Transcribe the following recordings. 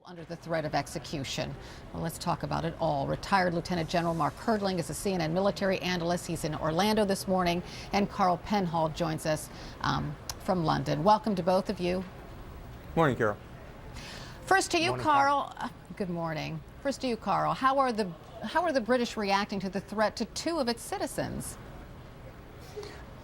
under the threat of execution. Well, let's talk about it all. Retired Lieutenant General Mark Hertling is a CNN military analyst. He's in Orlando this morning, and Carl Penhall joins us from London. Welcome to both of you. Morning, Carol. First to you, Carl. Good morning. First to you, Carl. How are the British reacting to the threat to two of its citizens?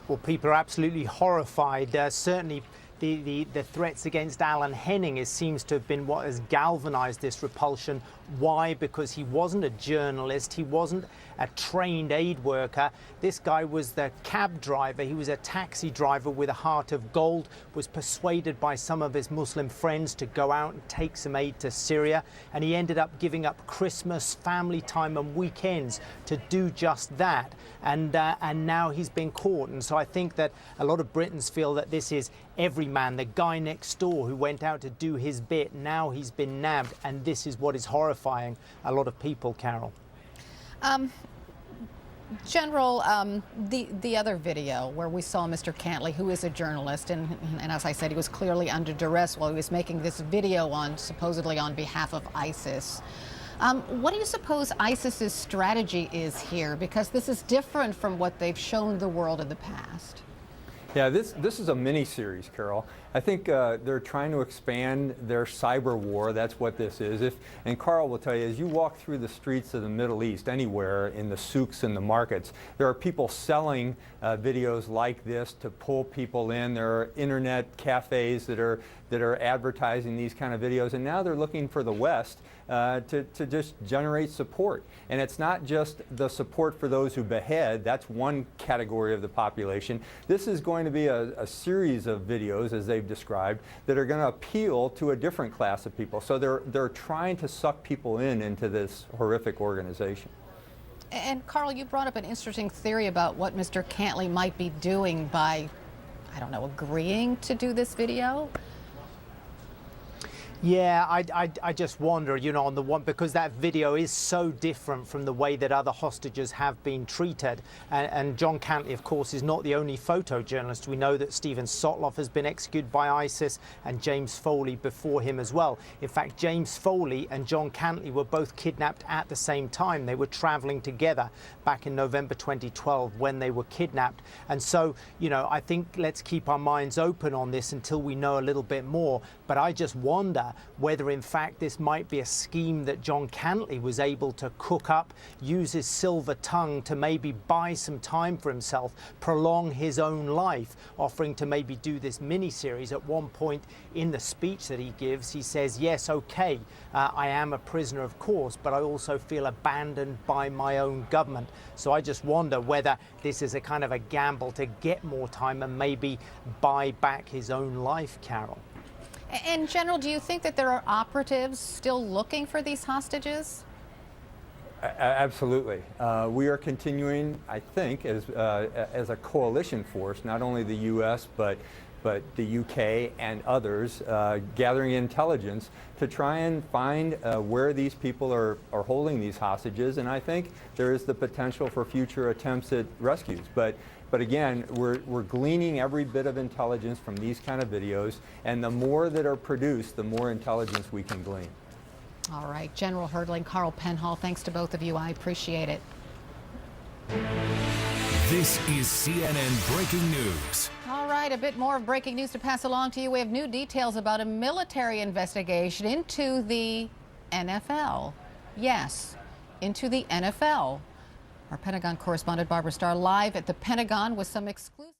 Well, people are absolutely horrified. Certainly, the threats against Alan Henning seems to have been what has galvanized this repulsion. Why? Because he wasn't a journalist. He wasn't a trained aid worker. This guy was the cab driver. He was a taxi driver with a heart of gold, was persuaded by some of his Muslim friends to go out and take some aid to Syria. And he ended up giving up Christmas, family time and weekends to do just that. And now he's been caught. And so I think that a lot of Britons feel that this is every man, the guy next door who went out to do his bit. Now he's been nabbed. And this is what is horrifying a lot of people, Carol. General, the other video where we saw Mr. Cantley, who is a journalist, and as I said, he was clearly under duress while he was making this video supposedly on behalf of ISIS. What do you suppose ISIS's strategy is here? Because this is different from what they've shown the world in the past. Yeah, this is a mini-series, Carol. I think they're trying to expand their cyber war. That's what this is. And Carl will tell you, as you walk through the streets of the Middle East, anywhere in the souks and the markets, there are people selling videos like this to pull people in. There are internet cafes that are advertising these kind of videos, and now they're looking for the West to just generate support. And it's not just the support for those who behead. That's one category of the population. This is going to be a series of videos, as they've described, that are going to appeal to a different class of people. So they're trying to suck people into this horrific organization. And Carl, you brought up an interesting theory about what Mr. Cantley might be doing by, I don't know, agreeing to do this video. Yeah, I just wonder, you know, on the one, because that video is so different from the way that other hostages have been treated. And John Cantley, of course, is not the only photojournalist. We know that Stephen Sotloff has been executed by ISIS, and James Foley before him as well. In fact, James Foley and John Cantley were both kidnapped at the same time. They were traveling together back in November 2012 when they were kidnapped. And so, you know, I think let's keep our minds open on this until we know a little bit more. But I just wonder whether in fact this might be a scheme that John Cantley was able to cook up, use his silver tongue to maybe buy some time for himself, prolong his own life, offering to maybe do this mini-series. At one point in the speech that he gives, he says, yes, okay, I am a prisoner, of course, but I also feel abandoned by my own government. So I just wonder whether this is a kind of a gamble to get more time and maybe buy back his own life, Carol. In general, do you think that there are operatives still looking for these hostages? Absolutely. We are continuing, I think, as a coalition force, not only the U.S., but the U.K. and others, gathering intelligence to try and find where these people are holding these hostages. And I think there is the potential for future attempts at rescues. But again, we're gleaning every bit of intelligence from these kind of videos, and the more that are produced, the more intelligence we can glean. All right, General Hertling, Carl Penhall, thanks to both of you. I appreciate it. This is CNN Breaking News. All right, a bit more of breaking news to pass along to you. We have new details about a military investigation into the NFL. Yes, into the NFL. Our Pentagon correspondent Barbara Starr live at the Pentagon with some exclusive